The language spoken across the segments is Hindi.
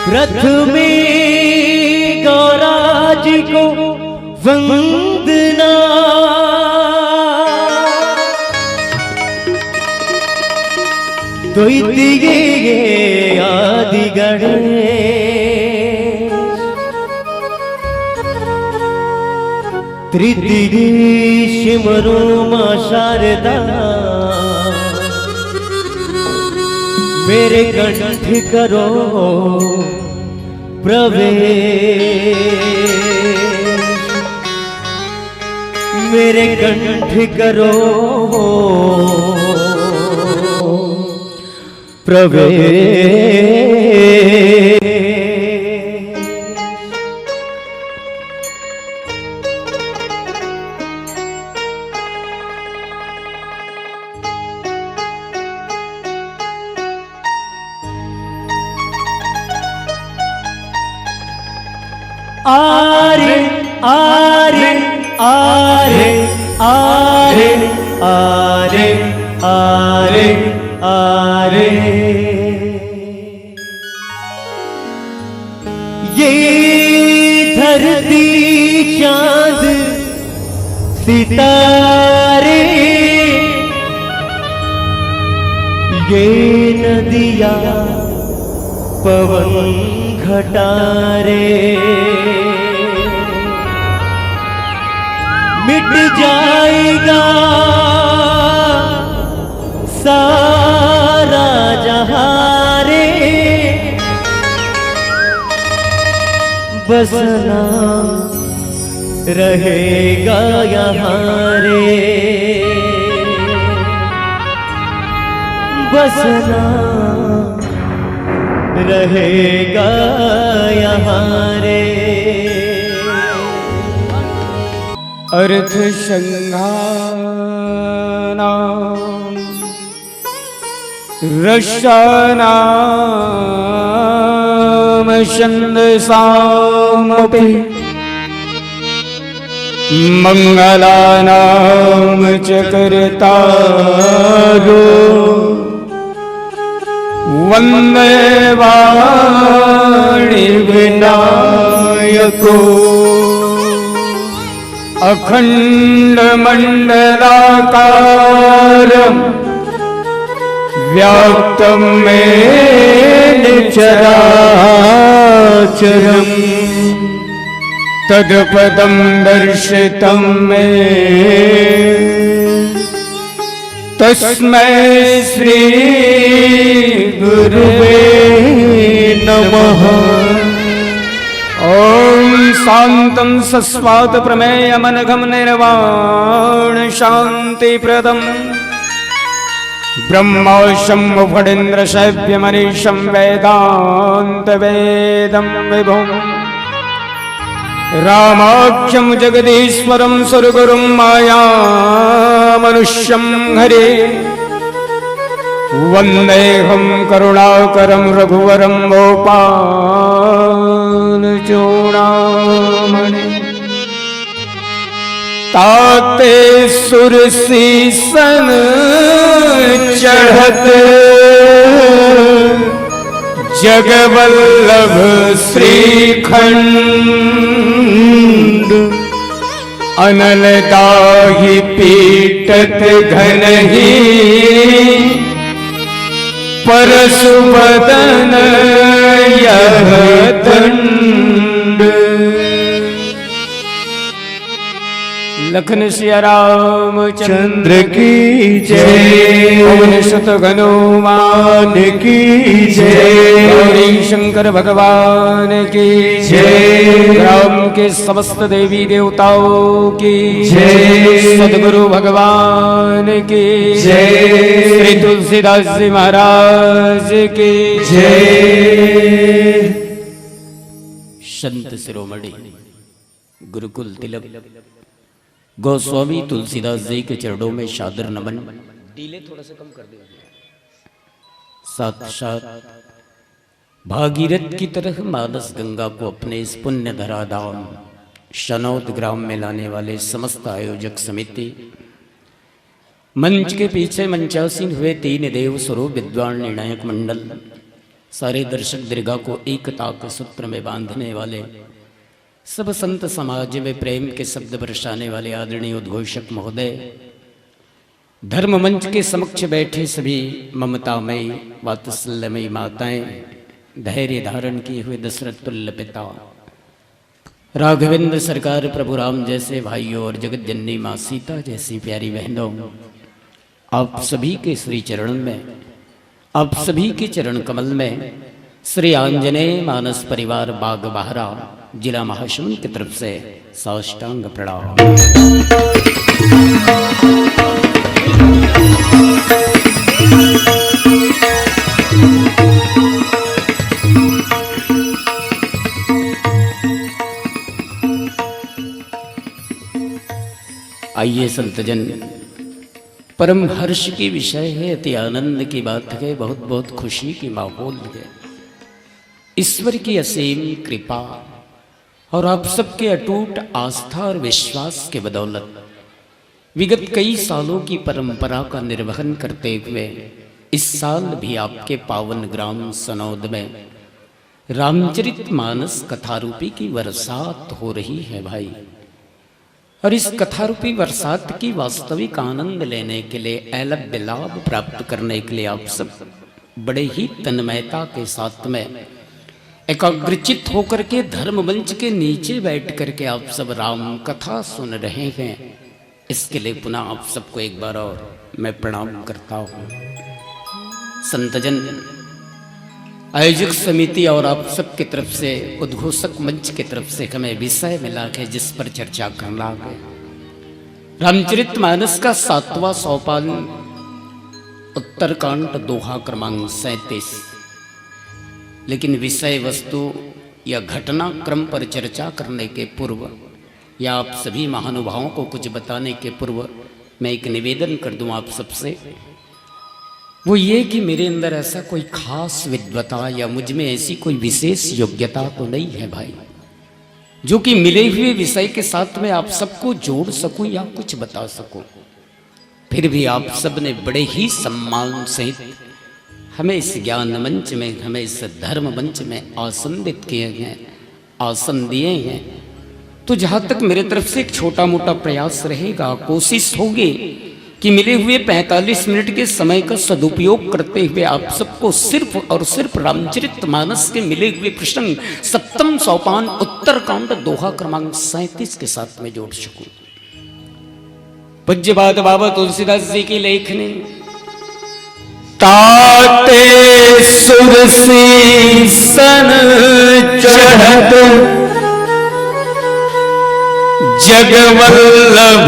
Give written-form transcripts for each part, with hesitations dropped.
रथ में गौरा जी को वंदना, तो ये आदि गणेश तृतीय सिमरो मां शारदा, मेरे कंठ करो प्रवेश, मेरे कंठ करो प्रवेश। आरे आरे आरे आरे आरे आरे आरे, ये धरती चांद सितारे, ये नदिया पवन घटारे, मिट जाएगा सारा जहां रे, बसना रहेगा यहाँ रे, बसना रहेगा यहाँ रे। अर्थ संघाना रसानाम छन्दसामपि मंगलानाम च कर्तारो, वन्दे वाणी विनायको अखण्डमण्डलाकारं व्याप्तं येन चराचरम् तत्पदं दर्शितं मे तस्मै श्री गुरुवे नमः। ॐ शान्तं सस्वात प्रमेयमनघं निर्वाण शान्तिप्रदम् ब्रह्मोशं फणीन्द्रशैव्यमनीशं वेदान्तवेदं विभुम् रामाख्यं जगदीश्वरं सुरगुरुं मायामनुष्यं हरे वन्देऽहं करुणाकरं रघुवरं गोपालचूडामणिं ताते सुरसीसन चढ़त जगवल्लभ श्रीखंड अनलदाहि पीटत घनहि परशुबदन यह दंड। लखन सिया राम चंद्र की जय, पवन सुत हनुमान की जय, जय, गौरी शंकर भगवान की जय, राम के समस्त देवी देवताओं की जय, सदगुरु भगवान की जय, श्री तुलसीदास जी महाराज की जय। संत शिरोमणि गुरुकुल तिलक गोस्वामी तुलसीदास जी के चरणों में सादर नमन। डीले थोड़ा सा कम कर दो। साथ साथ भागीरथ की तरह मानस गंगा को अपने इस पुण्य धराधाम शनौद ग्राम में लाने वाले समस्त आयोजक समिति, मंच के पीछे मंचासीन हुए तीन देव स्वरूप विद्वान निर्णायक मंडल, सारे दर्शक दीर्घा को एकता के सूत्र में बांधने वाले, सब संत समाज में प्रेम के शब्द बरसाने वाले आदरणीय उद्घोषक महोदय, धर्म मंच के समक्ष बैठे सभी ममतामयी वात्सल्यमयी माताएं, धैर्य धारण किए हुए दशरथ तुल्य पिता, राघवेंद्र सरकार प्रभु राम जैसे भाइयों और जगत जननी माँ सीता जैसी प्यारी बहनों, आप सभी के श्री चरण में, आप सभी के चरण कमल में श्री आंजनेय मानस परिवार बाग बहरा जिला महासमुंद की तरफ से साष्टांग प्रणाम। आइए संतजन, परम हर्ष की विषय है, अति आनंद की बात है, बहुत बहुत खुशी की माहौल है। ईश्वर की असीम कृपा और आप सबके अटूट आस्था और विश्वास के बदौलत विगत कई सालों की परंपरा का निर्वहन करते हुए इस साल भी आपके पावन ग्राम सनौद में रामचरितमानस कथारूपी की बरसात हो रही है भाई। और इस कथारूपी बरसात की वास्तविक आनंद लेने के लिए, ऐलव्य लाभ प्राप्त करने के लिए आप सब बड़े ही तन्मयता के साथ में एकाग्रचित होकर के धर्म मंच के नीचे बैठ करके आप सब राम कथा सुन रहे हैं। इसके लिए पुनः आप सबको एक बार और मैं प्रणाम करता हूँ। संतजन, आयोजक समिति और आप सब की तरफ से, उद्घोषक मंच की तरफ से हमें विषय मिला है जिस पर चर्चा करना है। रामचरितमानस का 7वां सोपान, उत्तरकांड, दोहा क्रमांक 37। लेकिन विषय वस्तु या घटना क्रम पर चर्चा करने के पूर्व या आप सभी महानुभावों को कुछ बताने के पूर्व मैं एक निवेदन कर दूं आप सबसे। वो ये कि मेरे अंदर ऐसा कोई खास विद्वता या मुझ में ऐसी कोई विशेष योग्यता तो नहीं है भाई, जो कि मिले हुए विषय के साथ में आप सबको जोड़ सकूं या कुछ बता सकूं। फिर भी आप सब ने बड़े ही सम्मान सहित हमें इस ज्ञान मंच में, हमें इस धर्म मंच में आसनित किए हैं, आसन दिए हैं। तो जहां तक मेरे तरफ से एक छोटा मोटा प्रयास रहेगा, कोशिश होगी कि मिले हुए 45 मिनट के समय का सदुपयोग करते हुए आप सबको सिर्फ और सिर्फ रामचरितमानस के मिले हुए प्रसंग 7वें सोपान उत्तरकांड दोहा क्रमांक 37 के साथ में जोड़ सकूं। पूज्यपाद बाबा तुलसीदास जी की लेखनी ताते सुरसी सन चढ़त जगवल्लभ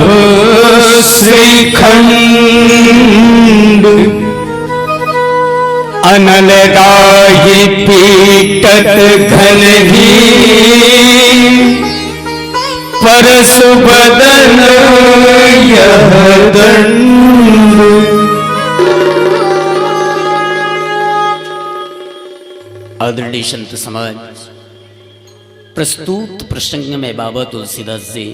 श्रीखंड अनलदाही पीटत घन ही परसुबदन यह दंड। आदरणीय संत समाज, प्रस्तुत प्रसंग में बाबा तुलसीदास जी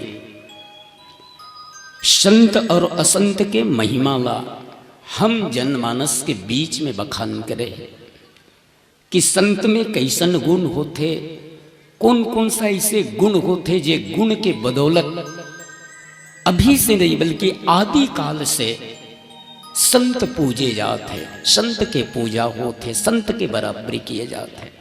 संत और असंत के महिमाला हम जनमानस के बीच में बखान करे कि संत में कैसन गुण होते, कौन कौन सा ऐसे गुण होते जे गुण के बदौलत अभी से नहीं बल्कि आदि काल से संत पूजे जाते, संत के पूजा होते, संत के बराबरी किए जाते।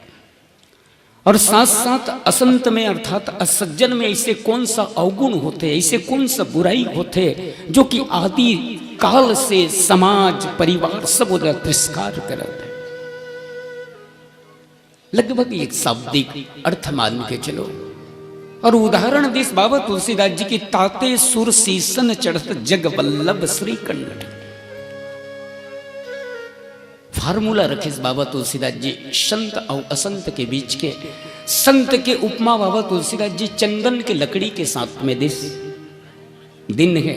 और साथ साथ असंत में अर्थात असज्जन में ऐसे कौन सा अवगुण होते, ऐसे कौन सा बुराई होते जो कि आदि काल से समाज परिवार सब उधर तिरस्कार करते। लगभग एक शाब्दिक अर्थ मान के चलो और उदाहरण देश बाबा तुलसीदास जी की ताते सुर सीसन चढ़त जग वल्लभ श्री कन्नड़ फार्मूला रखे बाबा तुलसीदास जी संत और असंत के बीच के। संत के उपमा बाबा तुलसीदास जी चंदन के लकड़ी के साथ में दिन है,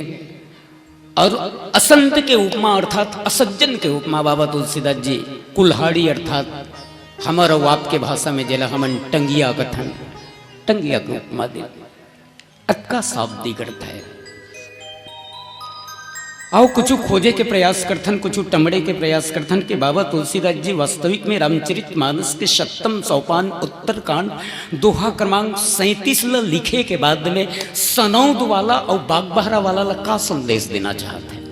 और असंत के उपमा अर्थात असज्जन के उपमा बाबा तुलसीदास जी कुल्हाड़ी अर्थात हमारा वाप के भाषा में जला हमन टंगिया कथन, टंगिया के उपमा दे अक्का शाब्दिक अर्थ है। आओ कुछ खोजे के प्रयास करथन, कुछ टमड़े के प्रयास करथन के बाबा तुलसीदास जी वास्तविक में रामचरितमानस के 7वें सोपान उत्तरकांड दोहा क्रमांक 37 लिखे के बाद में सनौद वाला और बागबहरा वाला का संदेश देना चाहते हैं।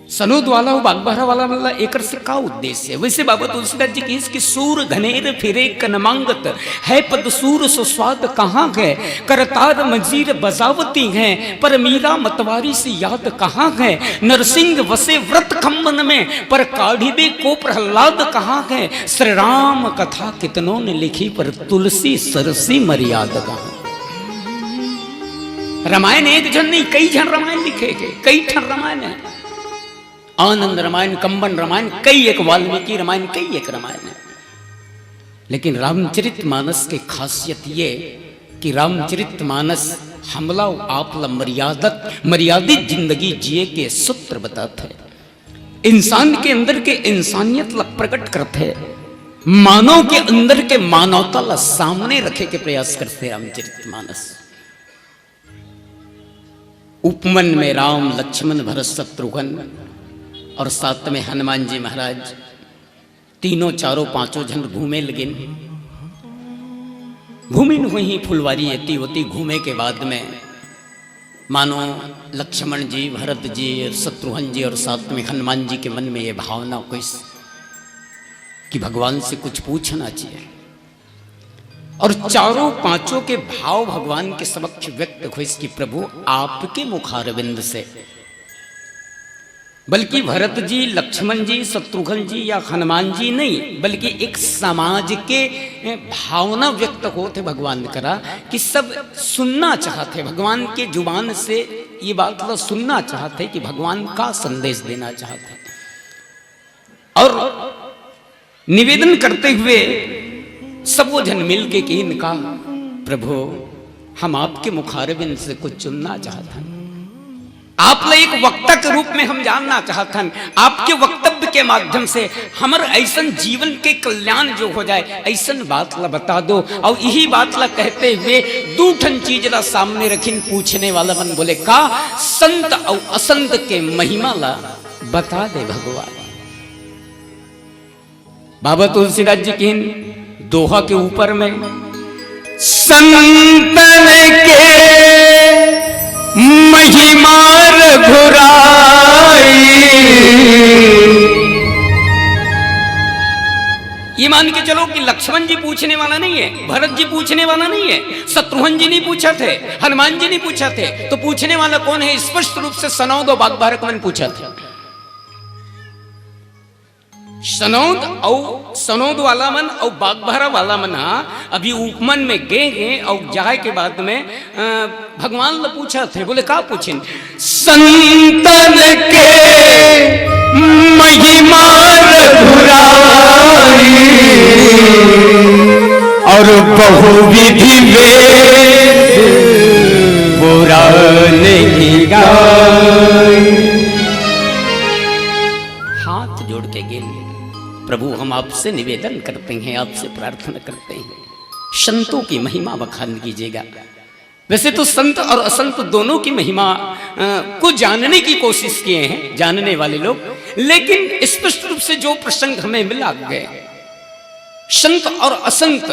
सनौद वाला और बागबहरा वाला एक से का उद्देश्य है। वैसे बाबा तुलसीदास जी की कि सूर घनेर फिरे कनमांगत है पद सूर सुस्वाद कहाँ है, करतार मंजीर बजावती हैं पर मीरा मतवारी से याद कहाँ है, नरसिंह वसे व्रत खम्बन में पर काढ़िबे को प्रहलाद कहाँ है, श्री राम कथा कितनों ने लिखी पर तुलसी सरसी मर्याद कहाँ। रामायण एक जन नहीं कई जन रामायण लिखे गए, कई ठन रामायण है, आनंद रामायण, कंबन रामायण, कई एक वाल्मीकि रामायण, कई एक रामायण है। लेकिन रामचरितमानस की खासियत ये कि रामचरितमानस हमला आपला मर्यादित जिंदगी जिए के सूत्र बताते हैं, इंसान के अंदर के इंसानियत ला प्रकट करते, मानव के अंदर के मानवता ला सामने रखे के प्रयास करते रामचरितमानस। उपमन में राम लक्ष्मण भरत शत्रुघ्न और साथ में हनुमान जी महाराज तीनों चारों पांचों जन घूमे लगिन। घूमिन हुई फुलवारी एती होती घूमे के बाद में मानो लक्ष्मण जी भरत जी और शत्रुघ्न जी और साथ में हनुमान जी के मन में ये भावना कोई कि भगवान से कुछ पूछना चाहिए, और चारों पांचों के भाव भगवान के समक्ष व्यक्त हुए कि प्रभु आपके मुखारविंद से, बल्कि भरत जी लक्ष्मण जी शत्रुघ्न जी या हनुमान जी नहीं बल्कि एक समाज के भावना व्यक्त होते भगवान करा कि सब सुनना चाहते, भगवान के जुबान से ये बात तो सुनना चाहते कि भगवान का संदेश देना चाहते, और निवेदन करते हुए सब वो जन मिल के कि इनका प्रभु हम आपके मुखारबिंद से कुछ सुनना चाहते हैं, आप एक वक्ता के रूप में हम जानना चाहते हैं, आपके वक्तव्य के माध्यम से हमारे ऐसन जीवन के कल्याण जो हो जाए ऐसन बात ला बता दो। और यही बात ला कहते हुए दूठन चीज ला सामने रखिन, पूछने वाला मन बोले का संत और असंत के महिमा ला बता दे भगवान। बाबा तुलसीदास जी की दोहा के ऊपर में संतन के महिमा रघुराई। ये मान के चलो कि लक्ष्मण जी पूछने वाला नहीं है, भरत जी पूछने वाला नहीं है, शत्रुघ्न जी नहीं पूछा थे, हनुमान जी नहीं पूछा थे, तो पूछने वाला कौन है? स्पष्ट रूप से सनौद और बागबाहरक मन पूछा था। सनौद वाला मन और बागबाहरा वाला मन अभी उपमन में गए और जाए के बाद में भगवान ने पूछा थे, बोले का पूछे? संतन के महिमा रघुराई और बहुविधि वेद पुराण की गाई। हाथ जोड़ के गिन, प्रभु हम आपसे निवेदन करते हैं, आपसे प्रार्थना करते हैं, संतों की महिमा बखान कीजिएगा। वैसे तो संत और असंत दोनों की महिमा को जानने की कोशिश किए हैं जानने वाले लोग, लेकिन स्पष्ट रूप से जो प्रसंग हमें मिला गए, संत और असंत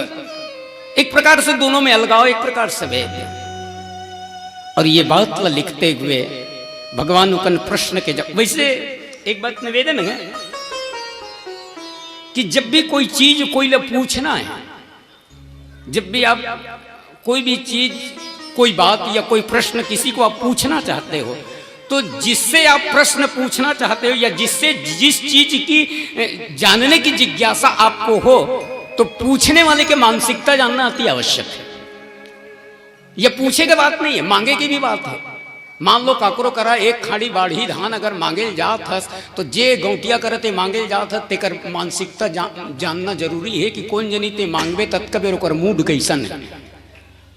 एक प्रकार से दोनों में अलगाव, एक प्रकार से भेद। और ये बात लिखते हुए भगवान उपन प्रश्न के जब, वैसे एक बात निवेदन है कि जब भी कोई चीज कोई ले पूछना है, जब भी आप कोई भी चीज, कोई बात या कोई प्रश्न किसी को आप पूछना चाहते हो, तो जिससे आप प्रश्न पूछना चाहते हो या जिससे जिस चीज की जानने की जिज्ञासा आपको हो, तो पूछने वाले के मानसिकता जानना अति आवश्यक है। यह पूछे की बात नहीं है, मांगे की भी बात है। मान लो काकरो करा एक खाड़ी बाढ़ी धान अगर मांगे जात हस, तो जे गौटिया करते मांगे जात हस तेकर मानसिकता जानना जरूरी है कि कौन जनी ते मांगबे तत्कबेर ओकर मूड कैसन है।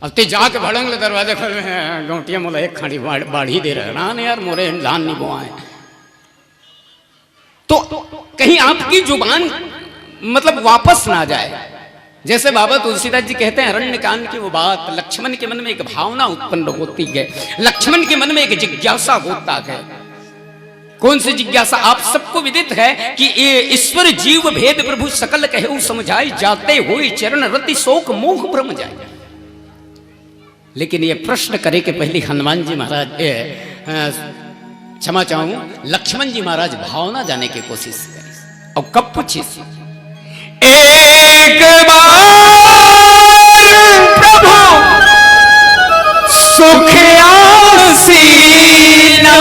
अब ते जाके भड़ंग ले दरवाजे पर गौटिया मोला एक खाड़ी बाढ़ी दे रहा ना यार, मोरे धान नहीं बोआए। तो कहीं आपकी जुबान मतलब वापस ना जाए। जैसे बाबा तुलसीदास जी कहते हैं, अरण्य कांड की वो बात, लक्ष्मण के मन में एक भावना उत्पन्न होती है, लक्ष्मण के मन में एक जिज्ञासा होता है। कौन सी जिज्ञासा? आप सबको विदित है कि ईश्वर जीव भेद प्रभु सकल कहु समझाई, जाते हुए चरण रति शोक मोह भ्रम जाए। लेकिन ये प्रश्न करे के पहले हनुमान जी महाराज, क्षमा चाहूं, लक्ष्मण जी महाराज भावना जाने की कोशिश करें। और कब पूछी? एक बार प्रभु सुख आसीना।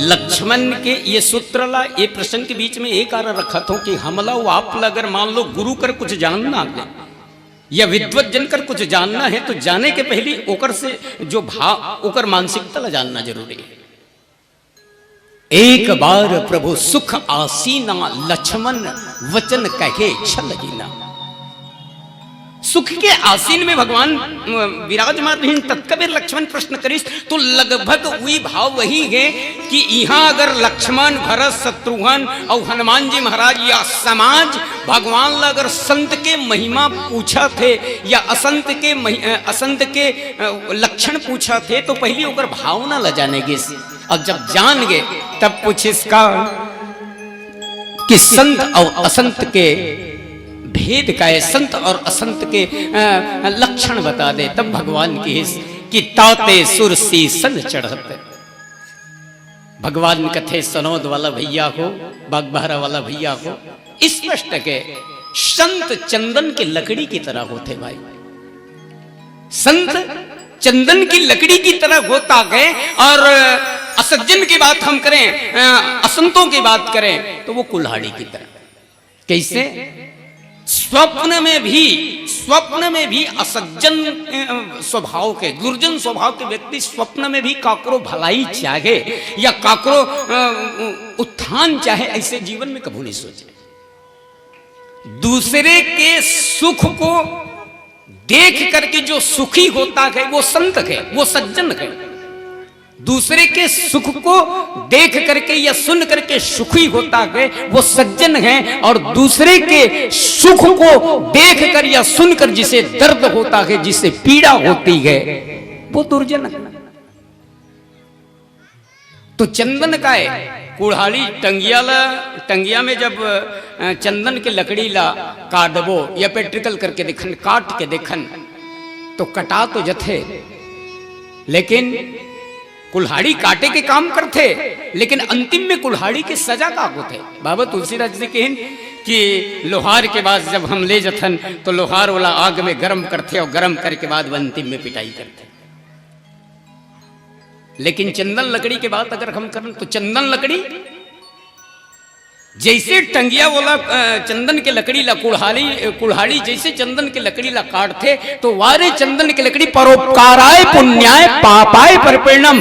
लक्ष्मण के ये सूत्रला ये प्रसंग के बीच में एक कारण रखा था कि हमला आप अगर मान लो गुरु कर कुछ जानना है या विद्वत जन कर कुछ जानना है, तो जाने के पहले ओकर से जो भाव ओकर मानसिकता ला जानना जरूरी है। एक बार प्रभु सुख आसीना, लक्ष्मण वचन कहे छल हीना। सुख के आसीन में भगवान विराजमान रही, तत्कबीर लक्ष्मण प्रश्न करिस, तो लगभग वही भाव वही है कि यहाँ अगर लक्ष्मण भरत शत्रुघ्न और हनुमान जी महाराज या समाज भगवान ला अगर संत के महिमा पूछा थे या असंत के लक्षण पूछा थे, तो पहले ओकर भावना ला जानेगे। अब जब जान गए तब पूछिस का कि संत और असंत के भेद का है, संत और असंत के लक्षण बता दे। तब भगवान की कि ताते सुरसी सन चढ़त। भगवान कथे सनौद वाला भैया हो, बागबाहरा वाला भैया हो, स्पष्ट के संत चंदन की लकड़ी की तरह होते भाई। संत चंदन की लकड़ी की तरह होता है। और असज्जन की बात हम करें, असंतों की बात करें, तो वो कुल्हाड़ी की तरह। कैसे? स्वप्न में भी असज्जन स्वभाव के, दुर्जन स्वभाव के व्यक्ति स्वप्न में भी काकरो भलाई चाहे या काकरो उत्थान चाहे, ऐसे जीवन में कभी नहीं सोचे। दूसरे के सुख को देख करके जो सुखी होता है वो संत है, वो सज्जन है। दूसरे के सुख को देख करके या सुन करके सुखी होता है वो सज्जन है। और दूसरे के सुख को देख कर या सुनकर जिसे दर्द होता है, जिसे पीड़ा होती है, वो दुर्जन है। तो चंदन का है कुल्हाड़ी टंगिया में जब चंदन के लकड़ी ला काटबो या पेट्रिकल करके देखन काट के देखन तो कटा तो जथे, लेकिन कुल्हाड़ी काटे के काम करते, लेकिन अंतिम में कुल्हाड़ी के सजा का होते। बाबा तुलसीदास जी कहन कि लोहार के बाद जब हम ले जथन तो लोहार वाला आग में गर्म करते और गर्म करके बाद अंतिम में पिटाई करते। लेकिन चंदन लकड़ी के बात अगर हम करें तो चंदन लकड़ी जैसे टंगिया वाला चंदन के लकड़ी ला कुल्हाड़ी जैसे चंदन के लकड़ी ला काटते तो वारे चंदन के लकड़ी परोपकाराय पुण्याय पापाय परपरिणम,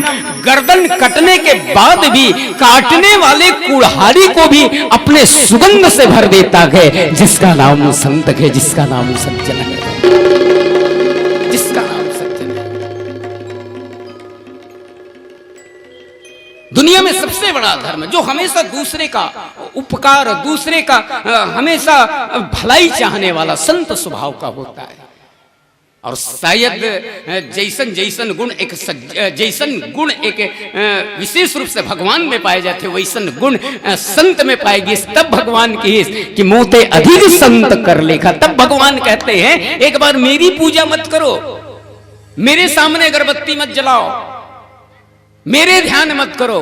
गर्दन कटने के बाद भी काटने वाले कुल्हाड़ी को भी अपने सुगंध से भर देता है। जिसका नाम संत है, जिसका नाम सज्जन है, जिसका नाम सज्जन है। दुनिया में सबसे बड़ा धर्म जो हमेशा दूसरे का उपकार, दूसरे का हमेशा भलाई चाहने वाला संत स्वभाव का होता है। और शायद जैसन गुण एक विशेष रूप से भगवान में पाए जाते वैसन गुण संत में पाएगी। तब भगवान की कि मोते अधिक संत कर लेखा, तब भगवान कहते हैं एक बार मेरी पूजा मत करो, मेरे सामने अगरबत्ती मत जलाओ, मेरे ध्यान मत करो,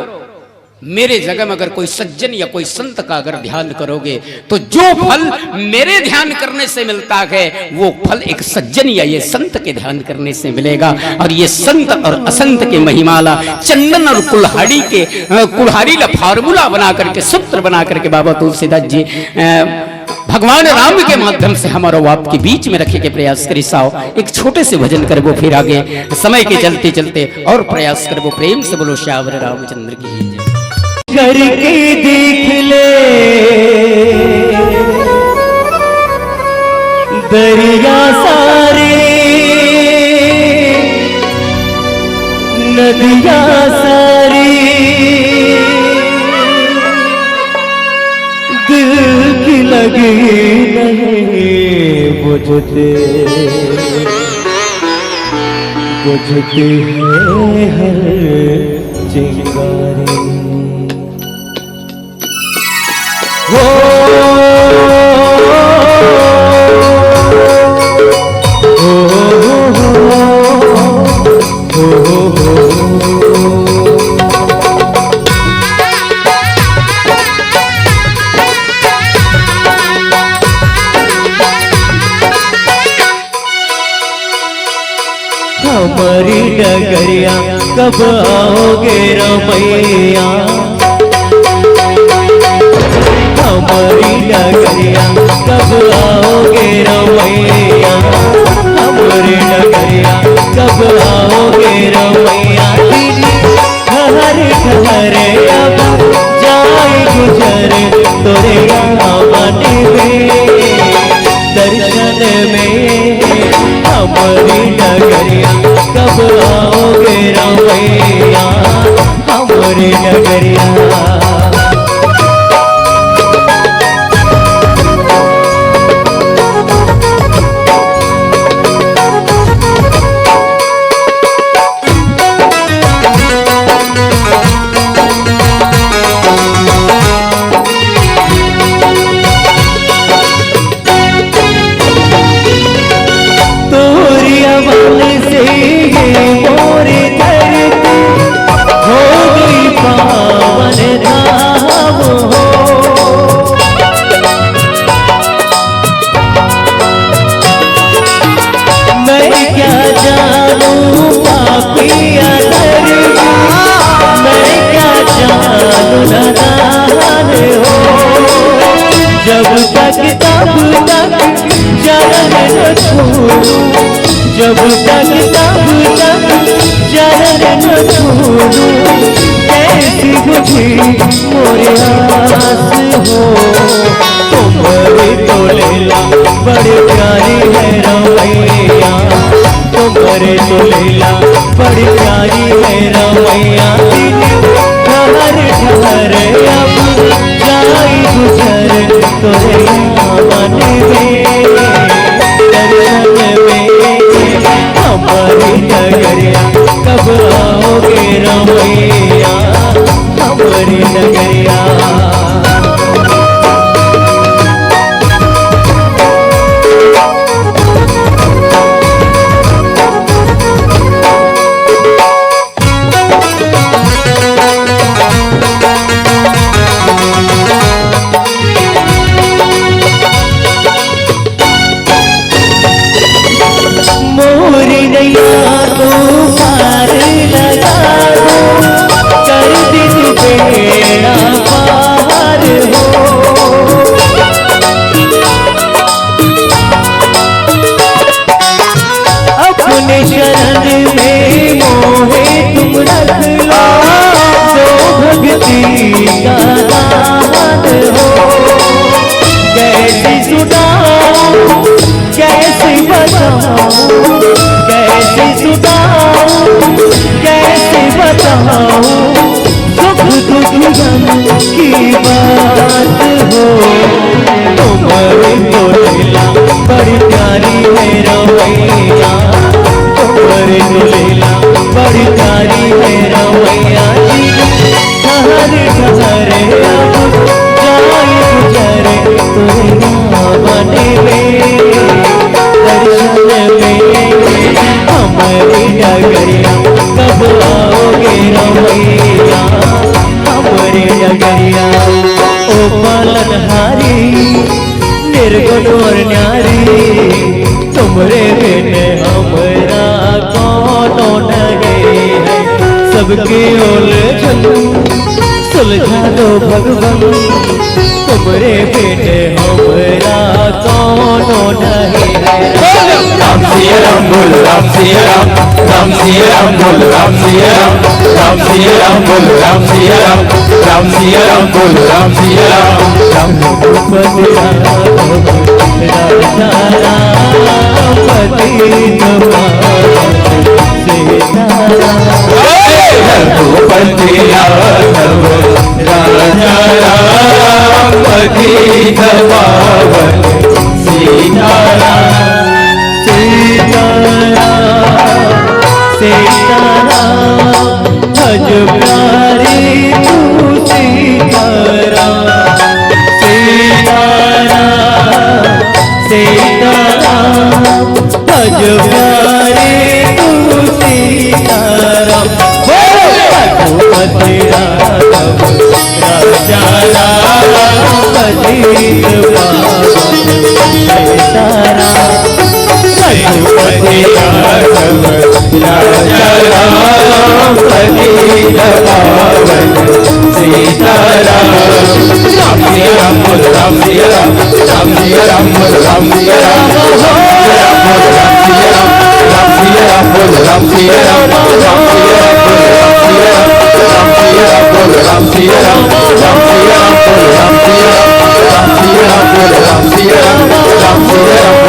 मेरे जगह में अगर कोई सज्जन या कोई संत का अगर ध्यान करोगे तो जो फल मेरे ध्यान करने से मिलता है वो फल एक सज्जन या ये संत के ध्यान करने से मिलेगा। और ये संत और असंत के महिमाला चंदन और कुल्हाड़ी ला फार्मूला बना करके, सूत्र बना करके बाबा तुलसीदास जी भगवान राम के माध्यम से हमारा आपके बीच में रखे के प्रयास करी। साओ एक छोटे से भजन करबो, फिर आगे समय के चलते चलते और प्रयास करबो। प्रेम से बोलो श्यावर रामचंद्र की जय। करके देख ले दरिया सारे, नदिया सारी, दिल की लगी नहीं बुझते हैं हर चिंगारी। हो हमारी डगरिया कब आओगे रमैया, हमारी डगरिया कब आओगे रमैया, हमारी डगरिया कब आओगे रमैया। ठहरे ठहरे अब जाए गुजर तोरे आने में, दर्शन में हमारी डगरिया कब आओगे रमैया, हमारी डगरिया। जब तक तब तक चरण न छोड़ूं, जब तक तब तक चरण न छोड़ूं, कैसी बुझी मोरे आस हो। तुम्हारी तो लीला बड़ी प्यारी है रमैया, तुम्हारे तो लीला बड़ी प्यारी है रमैया। ठहर ठहर अब जाई गुजर तोरे आवन में, दर्शन में हमारी डगरिया कब आओगे रमैया, हमारी नगरिया। मोरी नैया को पार लगा दो, कर दिन बेड़ा पार हो। अपने शरण में मोहे तुम रख लो, जो भक्ति का दान हो। कैसे सुनाऊं कैसे बताऊं, कैसे सुनाऊं कैसे बताऊं, सुख दुख गम की बात हो। तुम्हारी लीला बड़ी प्यारी है रवैया, तुम्हारी लीला बड़ी प्यारी है रवैया। ठहर ठहर अब जाए गुजरे तुम्हें बने में, दर्शन में हमारी नगरिया। कब आओगे रवैया हमारी नगरिया। ओ पालनहारी निर्गुण और न्यारी, तुमरे बिन हमरा कौनो नगे है। सबके उलझन सुलझा दो भगवान, तुमरे बिन हमरा कौनो नहीं है। राम सिया राम बोल राम सिया राम, राम सिया राम बोल राम सिया राम, राम सिया राम बोल राम सिया राम, राम सिया राम बोल राम सिया राम। रघुपति राघव राजा राम, पतित पावन सीताराम। रघुपति राघव राजा राम, पतित पावन सीताराम। सीताराम भज प्यारी तू सीताराम। सीताराम सीताराम भज प्यारी तू सीताराम। रघुपति राघव राजा राम, पतित पावन सीताराम। रघुपति राघव राजा राम, पतित पावन सीताराम। राम सिया राम बोल राम सिया राम, राम सिया राम बोल राम सिया राम, राम सिया राम बोल राम सिया राम, राम सिया राम बोल राम सिया राम, राम सिया राम बोल राम सिया राम, राम सिया राम बोल राम सिया राम, राम सिया राम बोल राम सिया राम, राम सिया राम बोल राम सिया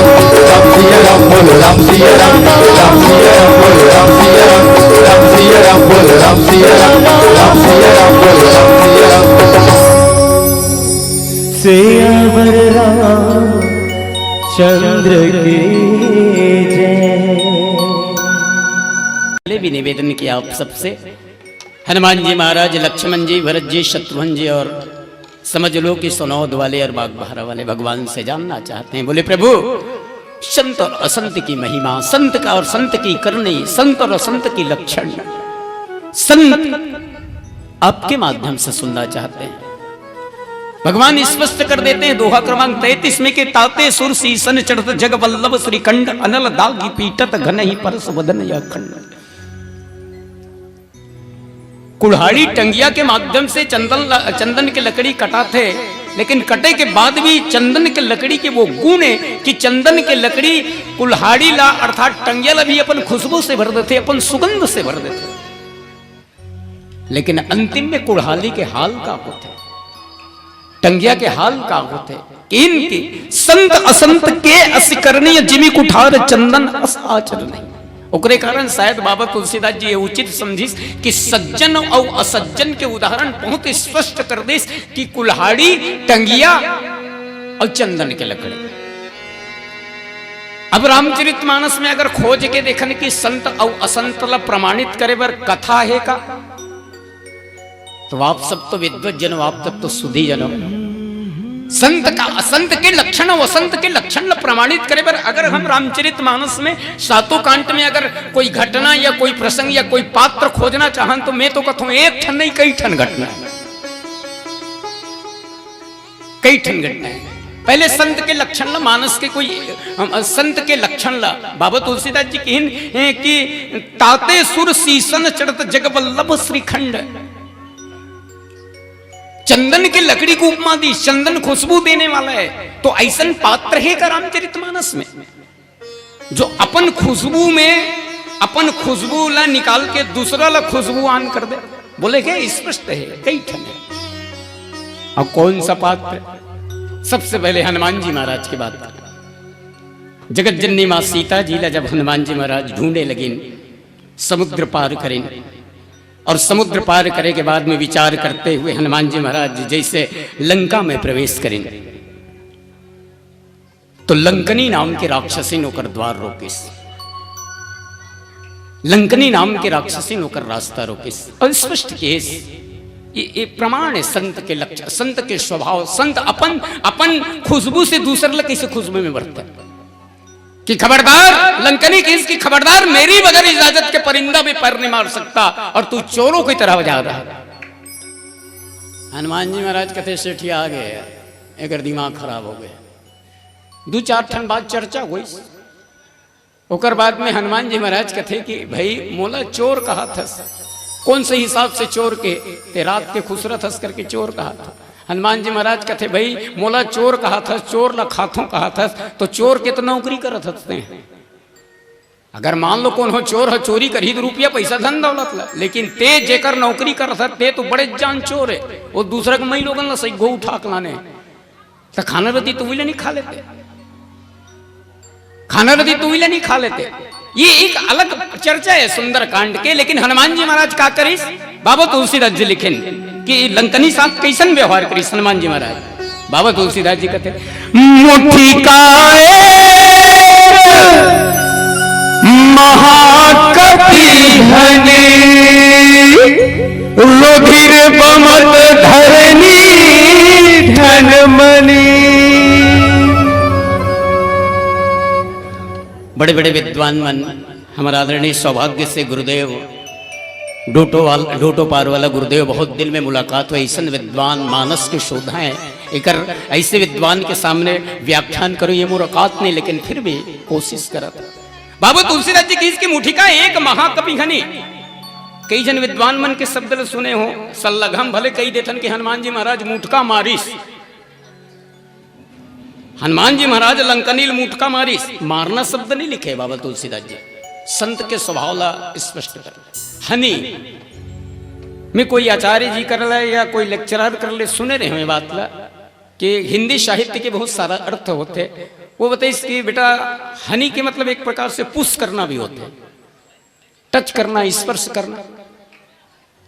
राम, राम सिया राम बोल राम सिया राम, राम सिया राम बोल राम सिया राम, राम सिया राम बोल राम सिया राम। सियावर राम चंद्र की जय। भी निवेदन किया आप सबसे, हनुमान जी महाराज, लक्ष्मण जी, भरत जी, शत्रुघ्न जी और समझ लो कि सुनौद वाले और बागबाहरा वाले भगवान से जानना चाहते हैं। बोले प्रभु, संत और असंत की महिमा, संत का और संत की करनी, संत और असंत की लक्षण, संत आपके माध्यम से सुनना चाहते हैं। भगवान स्पष्ट कर देते हैं दोहा क्रमांक 33 में कि ताते सुर सीसन चढ़त जग वल्लभ श्रीखंड, अनल दागी पीटत घन ही परस वदन यह खंड। कुल्हाड़ी टंगिया के माध्यम से चंदन के लकड़ी कटाते, लेकिन कटे के बाद भी चंदन के लकड़ी के वो गुण है कि चंदन के लकड़ी कुल्हाड़ी ला अर्थात टंगिया ला भी अपन खुशबू से भर देते, अपन सुगंध से भर देते, लेकिन अंतिम में कुल्हाड़ी के हाल का होते, टंगिया के हाल का होते इनके संत असंत के अस करनीय जिमी कुठार चंदन अस आचर नहीं। ओकरे कारण शायद बाबा तुलसीदास जी ये उचित समझिस कि सज्जन और असज्जन के उदाहरण बहुत स्पष्ट कर देस कि कुल्हाड़ी, टंगिया और चंदन के लकड़ी। अब रामचरितमानस में अगर खोज के देखने की संत और असंत ला प्रमाणित करे बर कथा है का, तो आप सब तो विद्वत जन, आप तब तो सुधी जनो। संत का असंत के लक्षण वसंत के लक्षण प्रमाणित करे। पर अगर हम रामचरितमानस में सातों कांट में अगर कोई घटना या कोई प्रसंग या कोई पात्र खोजना चाहन तो मैं तो कहता हूं एक ठन नहीं कई ठन घटना है, कई ठन घटना है। पहले संत के लक्षण ला, मानस के कोई संत के लक्षण ला। बाबा तुलसीदास जी कहन कि ताते सुर सीसन चढ़त जगवल्लभ श्रीखंड। चंदन के लकड़ी को उपमा दी, चंदन खुशबू देने वाला है। तो ऐसा पात्र है का रामचरितमानस में जो अपन खुशबू में अपन खुशबू ला निकाल के दूसरा ला खुशबू आन कर दे। बोले क्या स्पष्ट है, कई ठन है। और कौन सा पात्र? सबसे पहले हनुमान जी महाराज की बात करें। जगत जननी मां सीता जी ला जब हनुमान जी महाराज ढूंढे लगे, समुद्र पार करें, और समुद्र पार करे के बाद में विचार करते हुए हनुमान जी महाराज जैसे लंका में प्रवेश करें तो लंकनी नाम के राक्षसी नौकर द्वार रोकिस, लंकनी नाम के राक्षसी नौकर रास्ता रोकिस। और स्पष्ट केस ये प्रमाण है संत के लक्षण, संत के स्वभाव। संत अपन खुशबू से दूसरे लग कैसे खुशबू में बढ़ता है कि खबरदार, लंकनी की इसकी खबरदार, मेरी बगैर इजाजत के परिंदा भी पैर नहीं मार सकता और तू चोरों की तरह जा रहा है। हनुमान जी महाराज कहते सेठिया आ गए, अगर दिमाग खराब हो गया। दो चार ठन बाद चर्चा हुई। ओकर बाद में हनुमान जी महाराज कहते कि भाई मोला चोर कहा था, कौन से हिसाब से चोर के ते रात के खुसरत हंस करके चोर कहा था। हनुमान जी महाराज कहते भाई मोला चोर कहा था, चोर ला खाथों कहा था। तो चोर के तो नौकरी करत हंसते हैं। अगर मान लो कौन हो चोर हो, चोरी करी तो रुपया पैसा धन दौलत ला, लेकिन ते जेकर नौकरी करत है ते तो बड़े जान चोर है। वो दूसरा के मई लोगन ला सही गो उठा के लाने तो खाना रती तो नहीं खा लेते, खाना रती तो नहीं खा लेते। ये एक अलग चर्चा है सुंदर कांड के। लेकिन हनुमान जी महाराज का करिस, बाबा तुलसीदास जी लिखें कि लंकनी साथ कैसन व्यवहार करिस हनुमान जी महाराज। बाबा तुलसीदास जी कहते मुट्ठी का महाकपि हने रुधिर बमत धरनी धनमणि। बड़े बड़े विद्वान मन हमारा आदरणीय सौभाग्य से गुरुदेव डोटो पार वाला गुरुदेव बहुत दिल में मुलाकात हुई। ऐसा विद्वान मानस की शोधा है, एक ऐसे विद्वान के सामने व्याख्यान करो ये मुलाकात नहीं, लेकिन फिर भी कोशिश करा। बाबा तुलसीदास जी की इसकी मुट्ठी का एक महाकवि हनी। कई जन विद्वान मन के शब्द सुने हो, सल्लघम भले कई देथन कि हनुमान जी महाराज मुठका मारिस, हनुमान जी महाराज लंकनील मुठका मारिस। मारना शब्द नहीं लिखे बाबा तुलसीदास जी, संत के स्वभाव ला स्पष्ट कर। हनी में कोई आचार्य जी कर ले या कोई लेक्चरर कर ले, सुने रहे हमें बात ला कि हिंदी साहित्य के बहुत सारा अर्थ होते। वो बताइए कि बेटा हनी के मतलब एक प्रकार से पुश करना भी होते, टच करना, स्पर्श करना।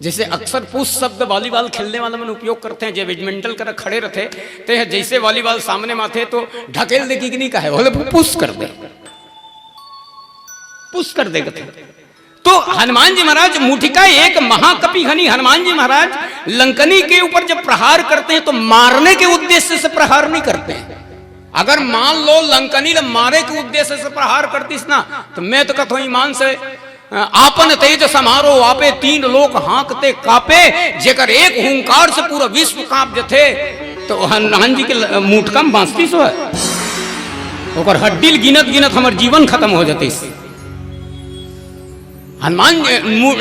जैसे अक्सर पुश शब्द वॉलीबॉल खेलने वाले में उपयोग करते हैं, जब बैडमिंटन कर खड़े रहते तो जैसे वॉलीबॉल सामने माथे तो ढकेल देगी कि नहीं कहे, बोले पुश कर दे, पुश कर देगा। तो हनुमान जी महाराज मुठिका एक महाकपि हनी। हनुमान जी महाराज लंकनी के ऊपर जब प्रहार करते हैं तो मारने के उद्देश्य से प्रहार नहीं करते हैं। अगर मान लो लंकनी मारे के उद्देश्य से प्रहार करतीस ना, तो मैं तो कहता हूं ईमान से आपन तेज समारो आपे तीन लोग हाँकते कापे, जेकर एक हुंकार से पूरा विश्व कांप जथे। तो हनुमान जी के मुठका में बांसती सो है, ओकर हड्डी गिनत गिनत हमार जीवन खत्म हो जाती। हनुमान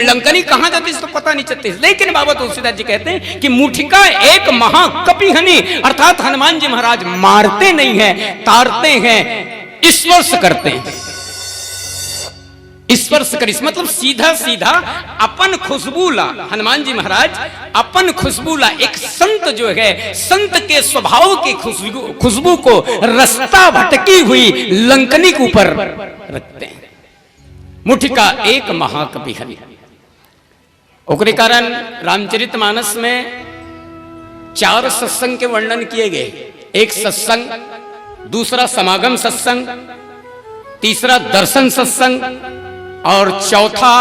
लंकनी कहां जाती तो पता नहीं चलती। लेकिन बाबा तुलसीदास जी कहते हैं कि मुठिका एक महाकपि हनी, अर्थात हनुमान जी महाराज मारते नहीं है, तारते हैं, स्पर्श करते हैं। स्पर्श करिस मतलब सीधा सीधा अपन खुशबू ला। हनुमान जी महाराज अपन खुशबू ला, एक संत जो है संत के स्वभाव की खुशबू को रास्ता भटकी हुई लंकनी के ऊपर रखते हैं। मुठिका एक महाकवि हनी। ओकरे कारण रामचरितमानस में 4 सत्संग के वर्णन किए गए। एक सत्संग, दूसरा समागम सत्संग, तीसरा दर्शन सत्संग और चौथा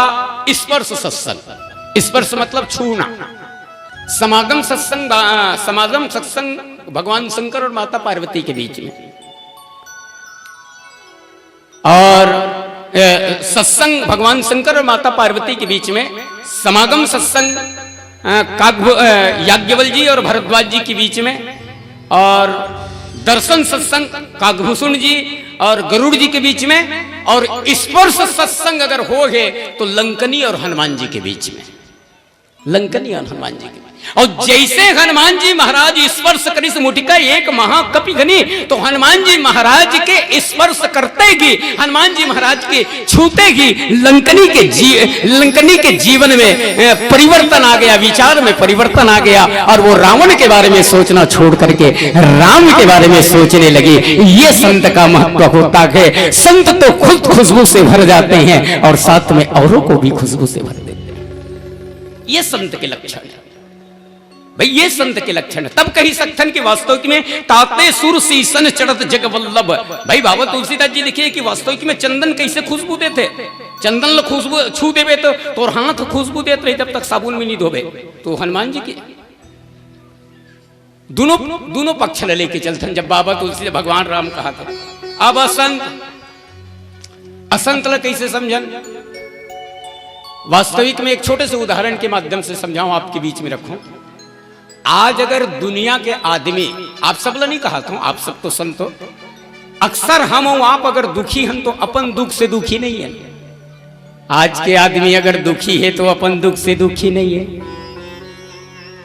स्पर्श सत्संग। स्पर्श मतलब छूना, समागम सत्संग भगवान शंकर और माता पार्वती के बीच में, और सत्संग भगवान शंकर और माता पार्वती के बीच में, समागम सत्संग याज्ञवल्क्य जी और भरद्वाज जी के बीच में, और दर्शन सत्संग काकभूषण जी और गरुड़ जी के बीच में, और स्पर्श सत्संग अगर हो गए तो लंकनी और हनुमान जी के बीच में, लंकनी और हनुमान जी के बीच। और जैसे हनुमान जी महाराज स्पर्श करिस मुटिका एक महाकपि घनी, तो हनुमान जी महाराज के स्पर्श करते ही, हनुमान जी महाराज के छूते ही लंकनी के जीवन में परिवर्तन आ गया, विचार में परिवर्तन आ गया, और वो रावण के बारे में सोचना छोड़ करके राम के बारे में सोचने लगी। ये संत का महत्व होता है। संत तो खुद खुशबू से भर जाते हैं और साथ में औरों को भी खुशबू से भर देते हैं। ये संत के लक्षण है भाई, ये संत के लक्षण। तब कही सकथन कि वास्तविक में ताते सुर सीसन चढ़त जग वल्लभ। भाई बाबा तुलसीदास जी देखिए कि वास्तविक में चंदन कैसे खुशबू देते। चंदन खुशबू छू देवे तो हाथ खुशबू देते रहे, जब तक साबुन में नहीं धोबे। तो हनुमान जी की दोनों पक्ष लेके चलते। जब बाबा तुलसी भगवान राम कहा था, अब असंत कैसे समझन। वास्तविक में एक छोटे से उदाहरण के माध्यम से समझाऊं, आपके बीच में रखूं। आज अगर दुनिया के आदमी, आप सब नहीं कहा था, आप सब तो संत हो, अक्सर हम और आप अगर दुखी हैं तो अपन दुख से दुखी नहीं है। आज के आदमी अगर दुखी है तो अपन दुख से दुखी नहीं है,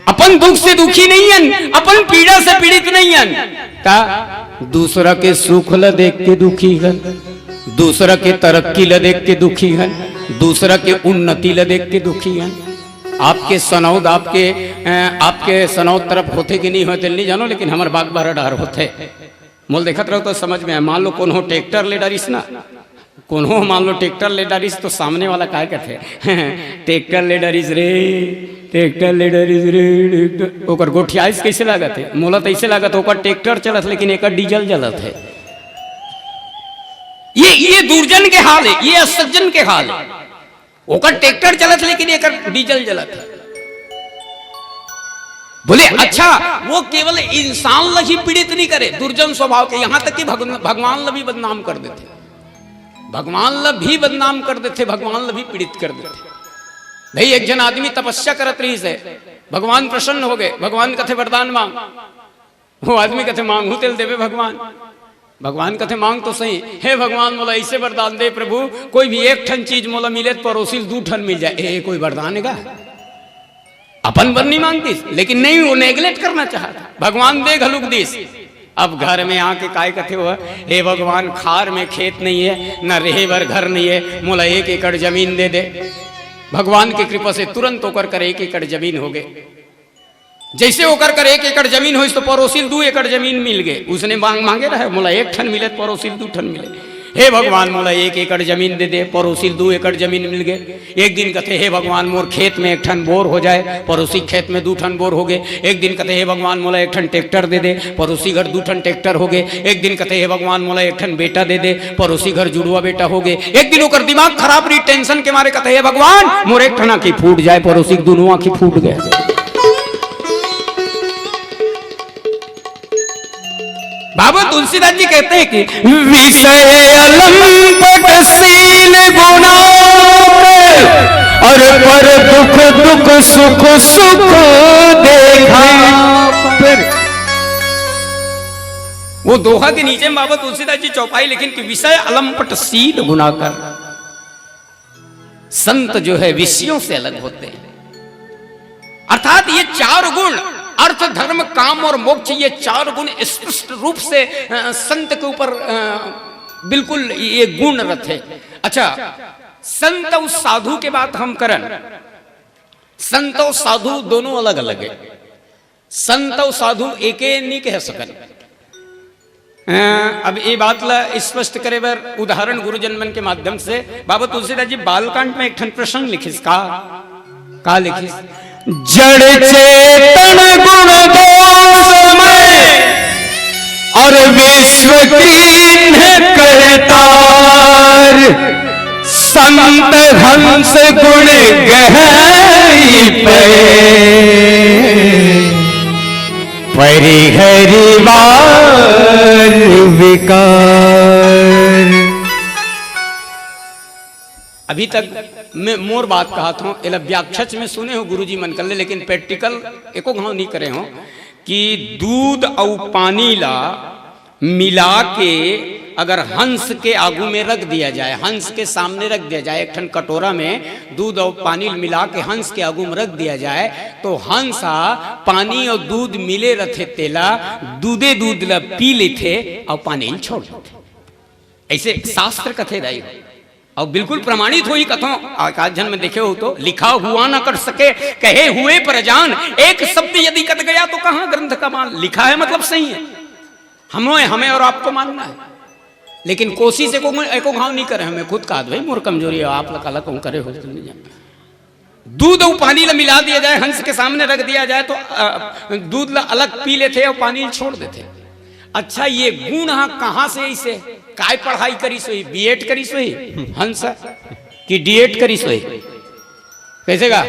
अपन दुख से दुखी नहीं है, अपन पीड़ा से पीड़ित नहीं है। का दूसरा के सुख ल देख के दुखी है, दूसरा के तरक्की ल देख के दुखी है, दूसरा के उन्नति ल देख के दुखी है। आपके सनौद आपके सनौद तरफ होते कि नहीं होते नहीं जानो, लेकिन हमारे बाग बारह डार होते मोल देखत रहो तो समझ में। मान लो कौन हो ट्रैक्टर ले डारिस ना, कौन हो मान लो ट्रैक्टर ले डारिस, तो सामने वाला क्या कहते ट्रैक्टर ले डारिस रे, ट्रैक्टर ले डारिस रे, ओकर गोठियाइस कैसे लागत है, मोला तो ऐसे लागत ओकर ट्रैक्टर चलत लेकिन एक डीजल जलत है। ये दुर्जन के हाल है, ये असज्जन के हाल है। ओकर ट्रैक्टर चलत लेकिन एक डीजल जलत है। बोले अच्छा, वो केवल इंसान ल ही पीड़ित नहीं करे, दुर्जन स्वभाव के, यहां तक कि भगवान ल भी बदनाम कर देते, भगवान ल भी बदनाम कर देते, भगवान ल भी पीड़ित कर देते। भाई एक जन आदमी तपस्या करत रही से, भगवान प्रसन्न हो गए, भगवान कथे वरदान मांग, वो आदमी कथे मांगू तेल देवे भगवान। भगवान कथे मांग तो सही, हे भगवान मोला ऐसे वरदान दे प्रभु, कोई भी एक ठन चीज मोला मिले पड़ोसी 2 ठन मिल जाए। ए कोई वरदान है का? अपन बर नहीं मांगती, लेकिन नहीं, वो नेग्लेक्ट करना चाहता। भगवान दे घलुक दिस। अब घर में आके काय कथे हुआ, हे भगवान खार में खेत नहीं है, न रहे बर घर नहीं है, मोला 1 एकड़ जमीन दे दे। भगवान की कृपा से तुरंत होकर कर 1 एकड़ जमीन हो गए। जैसे होकर कर 1 एकड़ जमीन हो तो पड़ोसी 2 एकड़ जमीन मिल गए। उसने मांगे रहे मोला 1 ठन मिले, पड़ोसी 2 ठन मिले। हे भगवान मोला 1 एकड़ जमीन दे दे, पड़ोसी 2 एकड़ जमीन मिल गए। एक दिन कहते हे भगवान मोर खेत में 1 ठन बोर हो जाए, पड़ोसी खेत में 2 ठन बोर हो गए। एक दिन कहते हे भगवान मोला 1 ठन ट्रैक्टर दे दे, पड़ोसी घर 2 ठन ट्रैक्टर हो गए। एक दिन कहते हे भगवान मोला 1 ठन बेटा दे दे, पड़ोसी घर जुड़वा बेटा हो गए। एक दिन होकर दिमाग खराब रही, टेंशन के मारे कहते हे भगवान मोर 1 ठन आँखी फूट जाए, पड़ोसी 2 आँखी फूट गए। बाबा तुलसीदास जी कहते हैं कि विषय अलंपटशील गुणा और पर दुख दुख सुख सुख देखा। वो दोहा के नीचे बाबा तुलसीदास जी चौपाई लेकिन कि विषय अलंपटशील गुणा कर। संत जो है विषयों से अलग होते हैं, अर्थात ये 4 गुण अर्थ धर्म काम और मोक्ष, ये 4 गुण स्पष्ट रूप से संत के ऊपर बिल्कुल ये गुण रथे। अच्छा, संत और साधु के बात हम करन, संत और साधु दोनों अलग अलग है। संत और साधु एके नहीं कह सकन। अब ये बात ला स्पष्ट करे बर उदाहरण गुरुजन मन के माध्यम से बाबा तुलसीदास जी बालकांड में एक ठन प्रसंग लिखिस। का लिखिस? जड़ चेतन गुण दोष में और विश्व कीन्ह करतार, संत हंस गुण गहरी पे परिहरिवार विकार। अभी तक मैं मोर बात कहा था, एला व्याख्याच में सुने हो गुरुजी मन कर ले, लेकिन प्रैक्टिकल एको घाव नहीं करे हो कि दूध और पानी ला मिला के अगर हंस के आगू में रख दिया जाए, हंस के सामने रख दिया जाए, एक ठन कटोरा में दूध और पानी मिला के हंस के आगू में रख दिया जाए, तो हंसा पानी और दूध मिले रथे तेला दूधे दूध ला पी लेते और पानी छोड़ देते। ऐसे शास्त्र कथे रही और बिल्कुल प्रमाणित हुई कथों। आकाश जन में देखे हो तो लिखा हुआ ना कर सके कहे हुए पर जान, एक शब्द यदि कट गया तो कहां ग्रंथ का मान। लिखा है मतलब सही है, हमें और आपको मानना है, लेकिन कोशिश एको घाव नहीं करे। हमें खुद कहा भाई मोर कमजोरी है, आप लगा करे हो नहीं जाए। दूध और पानी ला मिला दिया जाए, हंस के सामने रख दिया जाए तो दूध ला अलग पी लेते और पानी छोड़ देते। अच्छा ये गुण कहां से इसे काय पढ़ाई करी सोई, बीएड करी सोई हंस कि डीएड करी सोई, कैसे का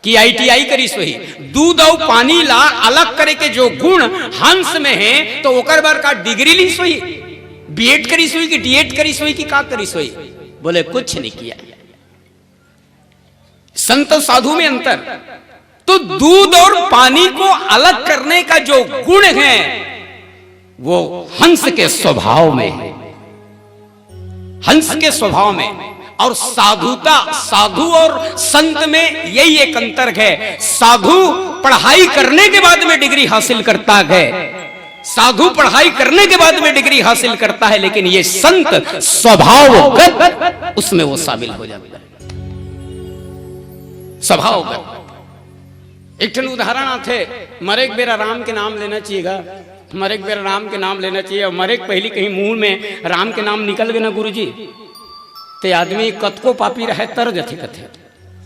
कि आईटीआई करी सोई। दूध और पानी ला अलग करे के जो गुण हंस में है तो ओकर बार का डिग्री ली सोई, बीएड करी सोई कि डीएड करी सोई कि का करी सोई। बोले कुछ नहीं किया। संत साधु में अंतर। तो दूध और पानी को अलग करने का जो गुण है वो हंस के स्वभाव में है, हंस के स्वभाव में। और साधुता, साधु और संत में यही एक अंतर है। साधु पढ़ाई करने के बाद में डिग्री हासिल करता है, साधु पढ़ाई करने के बाद में डिग्री हासिल करता है, लेकिन ये संत स्वभावगत उसमें वो शामिल हो जाता है, स्वभावगत। एक ठन उदाहरण आते, मरेक बेरा राम के नाम लेना चाहिएगा, मरेक बेरा राम के नाम लेना चाहिए। और मरेक पहली कहीं मुंह में राम के नाम निकल गए ना गुरुजी, ते आदमी कतको पापी रहे तर जथे कथे।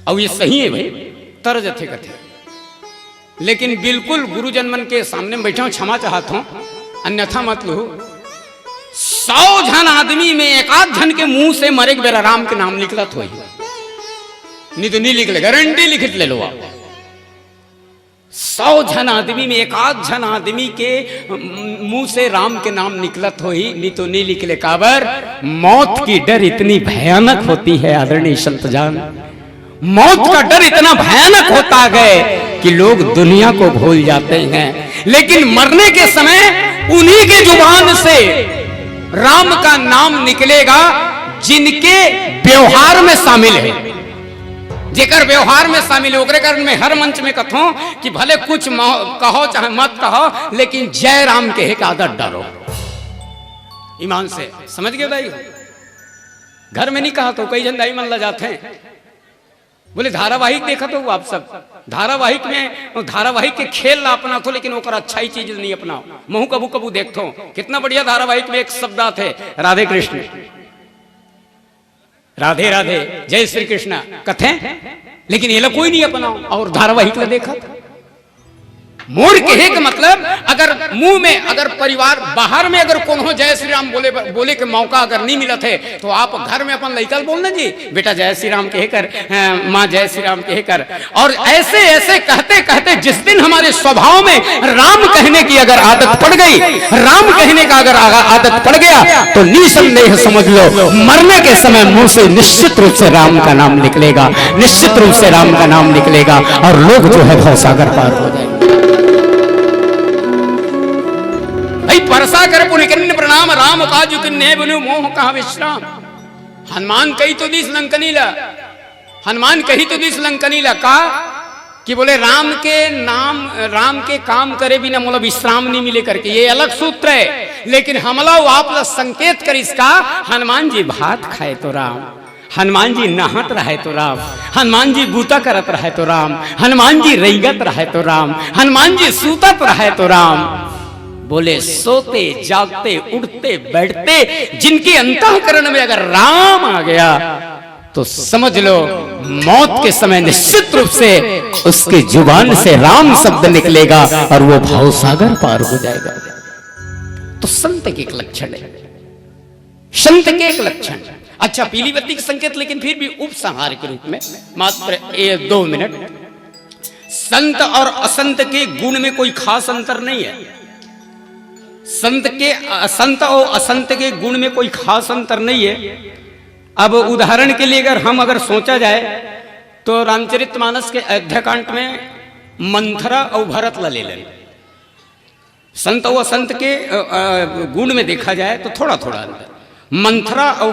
और ये सही है भाई, तर जथे कथे। लेकिन बिल्कुल गुरुजन मन के सामने बैठा हूं, क्षमा चाहता हूं, अन्यथा मत लो। 100 जन आदमी में एक आध जन के मुंह से मरेक बेरा राम के नाम निकलत हो, नहीं तो नहीं निकले, गारंटी लिखित ले लो आप। 100 जन आदमी में एक आध जन आदमी के मुंह से राम के नाम निकलत हो ही, नहीं तो नहीं निकले। काबर मौत की डर इतनी भयानक होती है आदरणीय संत जान, मौत का डर इतना भयानक होता है कि लोग दुनिया को भूल जाते हैं। लेकिन मरने के समय उन्हीं के जुबान से राम का नाम निकलेगा जिनके व्यवहार में शामिल है, जेकर व्यवहार में शामिल है। ओकरे कारण में हर मंच में कथो कि भले कुछ कहो चाहे मत कहो, लेकिन जय राम कहे का आदत डालो ईमान से। समझ गए दाई? घर में नहीं कहा तो कई जन दाई मन ला जाते हैं। बोले धारावाहिक देखा तो आप सब, धारावाहिक में धारावाहिक के खेल ला अपना थो, लेकिन ओकर अच्छाई चीज नहीं अपनाओ। महू कबू कबू देखो कितना बढ़िया धारावाहिक में एक शब्द थे, राधे कृष्ण, राधे राधे, जय श्री कृष्ण कथे, लेकिन ये लोग कोई नहीं अपनाओ। और धारावाहिक ला देखा मोर कहे का मतलब, अगर मुंह में अगर परिवार बाहर में अगर कौन हो जय श्री राम बोले के मौका अगर नहीं मिला थे, तो आप घर में अपन लड़का बोलना जी बेटा जय श्री राम कहकर, माँ जय श्री राम कहकर। और ऐसे ऐसे कहते कहते जिस दिन हमारे स्वभाव में राम कहने की अगर आदत पड़ गई, राम कहने का अगर आदत पड़ गया, तो निसंदेह समझ लो मरने के समय मुंह से निश्चित रूप से राम का नाम निकलेगा, निश्चित रूप से राम का नाम निकलेगा, और लोग जो है भवसागर पार हो जाएंगे। परसा कर पुनिकन्य प्रणाम, राम काजु किन्ने बनु मोह कहा विश्राम। हनुमान कही तो दिस लंकनी ला, हनुमान कही तो दिस लंकनी ला का कि बोले राम के नाम, राम के काम करे बिना मोला विश्राम नहीं मिले करके। ये अलग सूत्र है, लेकिन हमला आप ला संकेत कर इसका, हनुमान जी भात खाए तो राम, हनुमान जी नहात रहे तो राम, हनुमान जी बूता करत रहे तो राम, हनुमान जी रईगत रहे तो राम, हनुमान जी सूतत रहे तो राम। बोले सोते जागते उठते बैठते जिनके अंतःकरण में अगर राम आ गया, तो समझ लो मौत के समय निश्चित रूप से उसके जुबान से राम शब्द निकलेगा और वो भवसागर पार हो जाएगा। तो संत के एक लक्षण है, संत के एक लक्षण। अच्छा, पीली बत्ती का संकेत, लेकिन फिर भी उपसंहार के रूप में मात्र 2 मिनट। संत और असंत के गुण में कोई खास अंतर नहीं है। संत और असंत के गुण में कोई खास अंतर नहीं है। अब उदाहरण के लिए अगर सोचा जाए तो रामचरितमानस के अयोध्याकांड में मंथरा और भरत ला ले लें। संत और असंत के गुण में देखा जाए तो थोड़ा थोड़ा अंतर। मंथरा और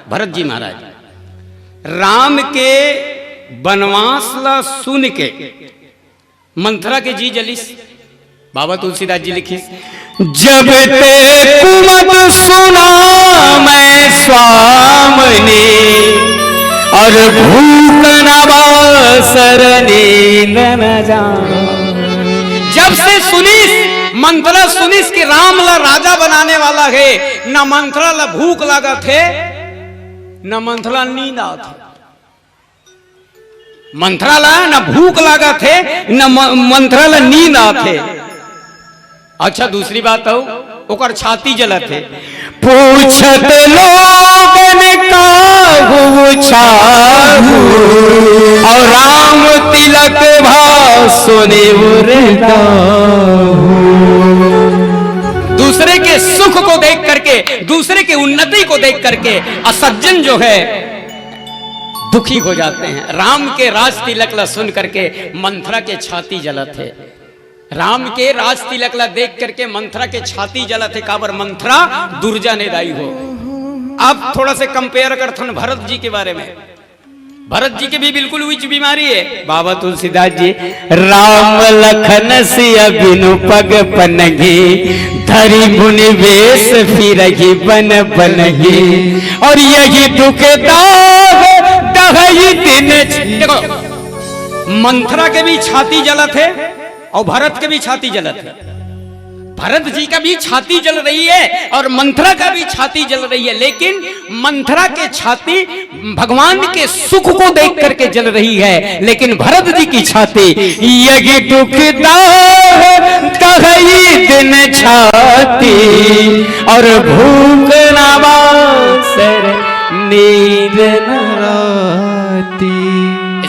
भरत जी महाराज राम के वनवास ला सुन के मंथरा के जी जलिस। बाबा तुलसीदास जी लिखिस, जब ते कुमत सुना मैं स्वामिनी और भूख न बासर नींद न जान। जब से सुनिस, मंथरा सुनिस कि राम ला राजा बनाने वाला है, न मंथरा ला भूख लगा थे न मंथरा नींद आती। मंथरा ला न भूख लगा थे न मंथरा ला नींद आते। अच्छा, दूसरी बात हो, ओकर छाती जलत है। पूछत लोगन काहू छाहू और राम तिलक भा सोने दूसरे के सुख को देख करके, दूसरे के उन्नति को देख करके असज्जन जो है दुखी हो जाते हैं। राम के राज तिलक ला सुन करके मंथरा के छाती जलत है। राम के राज तिलक ला देख करके मंथरा के छाती जलत है। काबर मंथरा दुर्जा ने दाई हो। अब थोड़ा से कंपेयर करथन भरत जी के बारे में। भरत जी के भी बिल्कुल उच्च बीमारी है। बाबा तुलसीदास जी, राम लखन सिया बिनु पग पनगी धरी मुनि वेश फिरगी बन बनगी और यही दुख दही दिन। देखो, मंथरा के भी छाती जलत है और भरत के भी छाती जलत है। भरत जी का भी छाती जल रही है और मंथरा का भी छाती जल रही है, लेकिन मंथरा के छाती भगवान के सुख को देख करके जल रही है, लेकिन भरत जी की छाती यही दुख दही दिन छाती और भूख न बासर नींद न राती।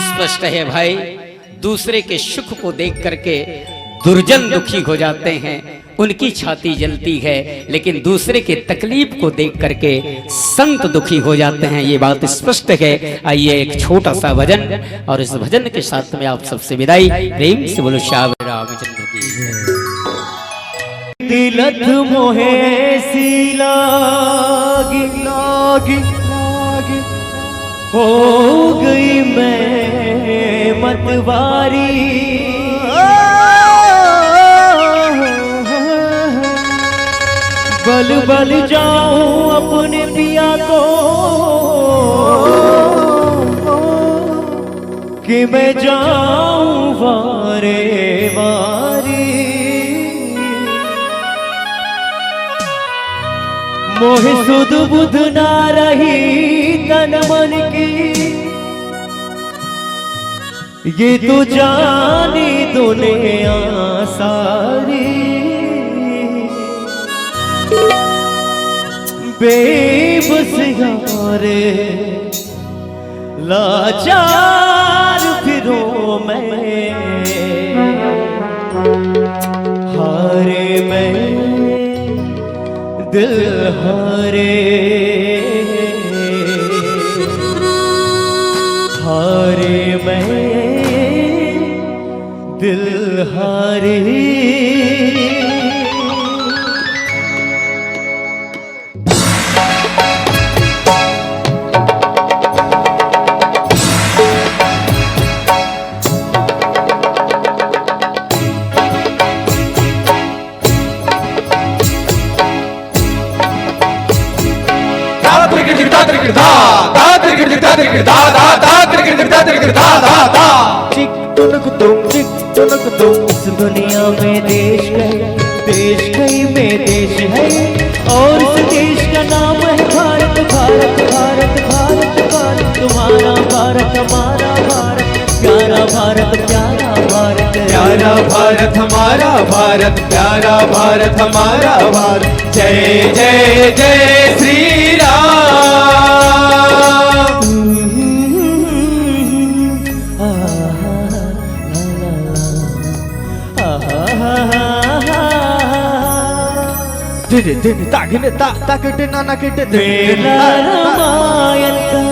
स्पष्ट है भाई, दूसरे के सुख को देख करके दुर्जन दुखी हो जाते हैं, उनकी छाती जलती है, लेकिन दूसरे के तकलीफ को देख करके संत दुखी हो जाते हैं। ये बात स्पष्ट है। आइए एक छोटा सा भजन, और इस भजन के साथ में आप सबसे विदाई। प्रेम से बोलो श्याम रामचंद्र की। तिलक मोहे सी लागी लागी लागी हो गई मैं मतवारी। बल बल जाऊं अपने पिया को कि मैं जाऊं वारे वारी। मोह सुध बुध ना रही तन मन की, ये तो जानी दुनिया सारी। बेबस यारे लाचार फिरो मैं, हारे मैं दिल हारे, हारे मैं दिल हारे। इस दुनिया में देश कई में देश है, और इस देश का नाम है भारत। भारत भारत भारत भारत तुम्हारा भारत हमारा भारत, प्यारा भारत प्यारा भारत, प्यारा भारत हमारा भारत, प्यारा भारत हमारा भारत। जय जय जय श्री राम। दिन दिन तागिने ताकिटे नाना किटे मेला रामायण का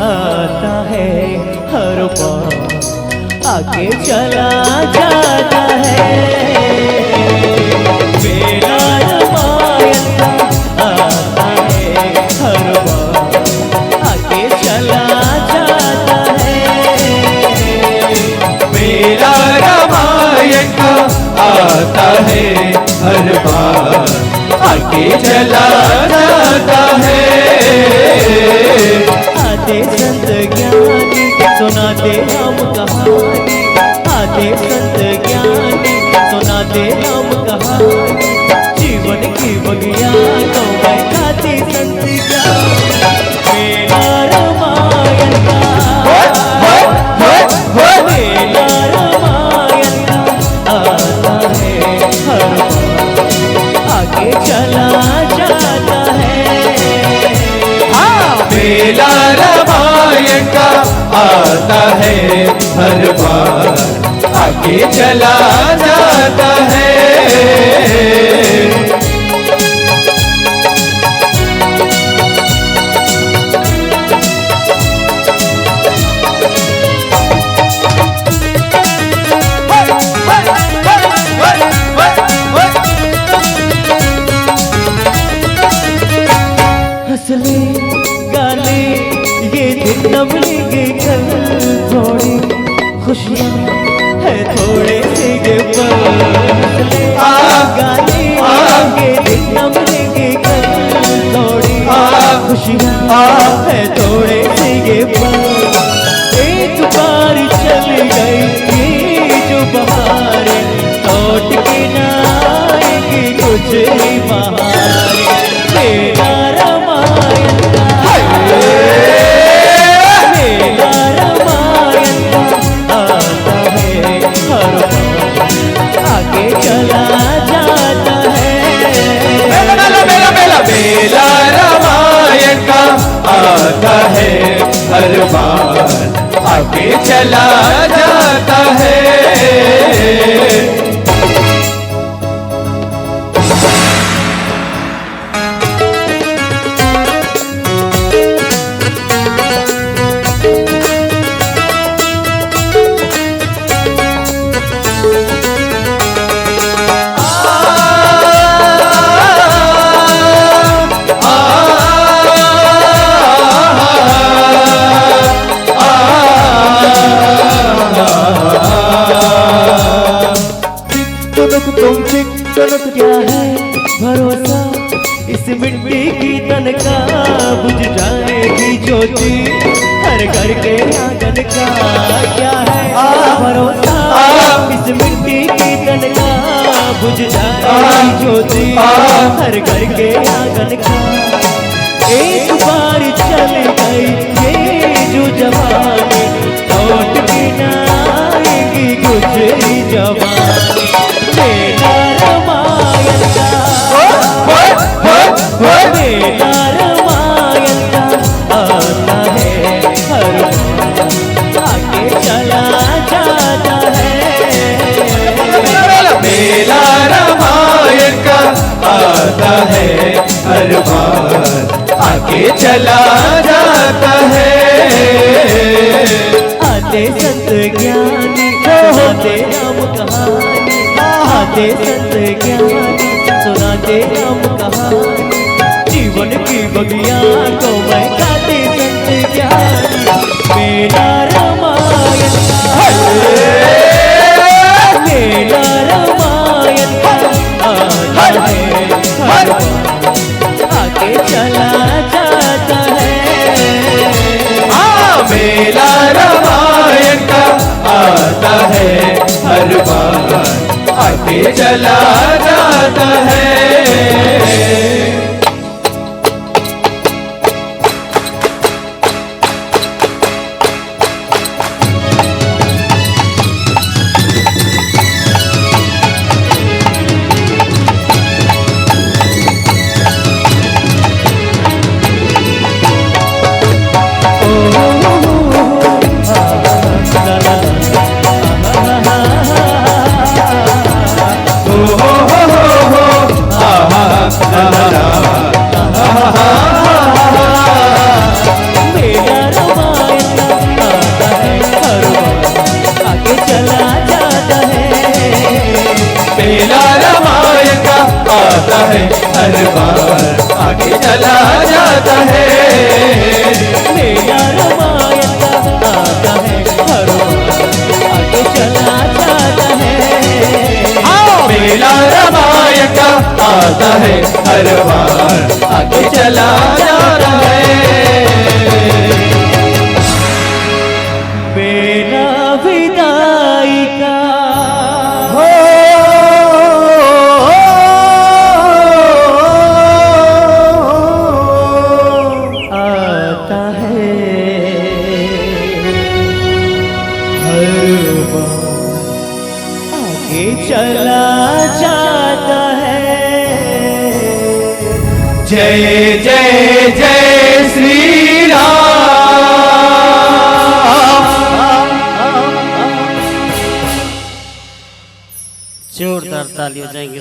आता है हर बार आके चला जाता है मेला रामायण का आता है हर बार आके चला जाता है मेरा रामायण का आता है हर बार आगे चला जाता है आते संत ज्ञानी सुनाते राम कहानी आते संत ज्ञानी सुनाते राम कहानी जीवन की बगिया तो मैं गाती संत ज्ञानी मेरा रामायण का मेरा रामायण का आता है हर बार आगे चला जाता है मेला रामायण का आता है हर बार आगे चला जाता है हंसले गाले ये दिन न मिलेंगे कल थोड़ी खुशियाँ है थोड़े से ये पल हंसले गाले ये दिन न मिलेंगे कल थोड़ी खुशियाँ है थोड़े से ये पल एक बार चल गई ये जो बहारें लौट के ना आएगी कुछ ही बहारें मेरा रामायण का मेरा रामायण का आता है हर बार आगे चला जाता है मेला रामायण का आता है हर बार आगे चला जाता है क्या है भरोसा इस मिट्टी की तन का बुझ जाएगी ज्योति हर घर के आंगन का क्या है भरोसा इस मिट्टी की तन का बुझ जाएगी ज्योति हर घर के आंगन का एक बार चल गई ये जो जवानी लौट के ना आएगी गुजरी जवानी मेरा रामायण का मेरा रामायण का आता है हर बार आगे चला जाता है मेला रामायण का आता है हर बार आगे चला जाता है आते संत ज्ञानी सुनाते राम कहानी आते संत ज्ञानी सुनाते राम कहानी जीवन की बगिया को मैं गाते संत ज्ञानी मेरा रामायण मेरा रामायण आता है हर बार आगे चला जाता है मेला रामायण का आता है हर बार आगे चला जाता है la la विदाई का हो आता है हर बार आगे चला जाता है। जय जय जय श्री राम। जोरदार ताली हो जाएंगे।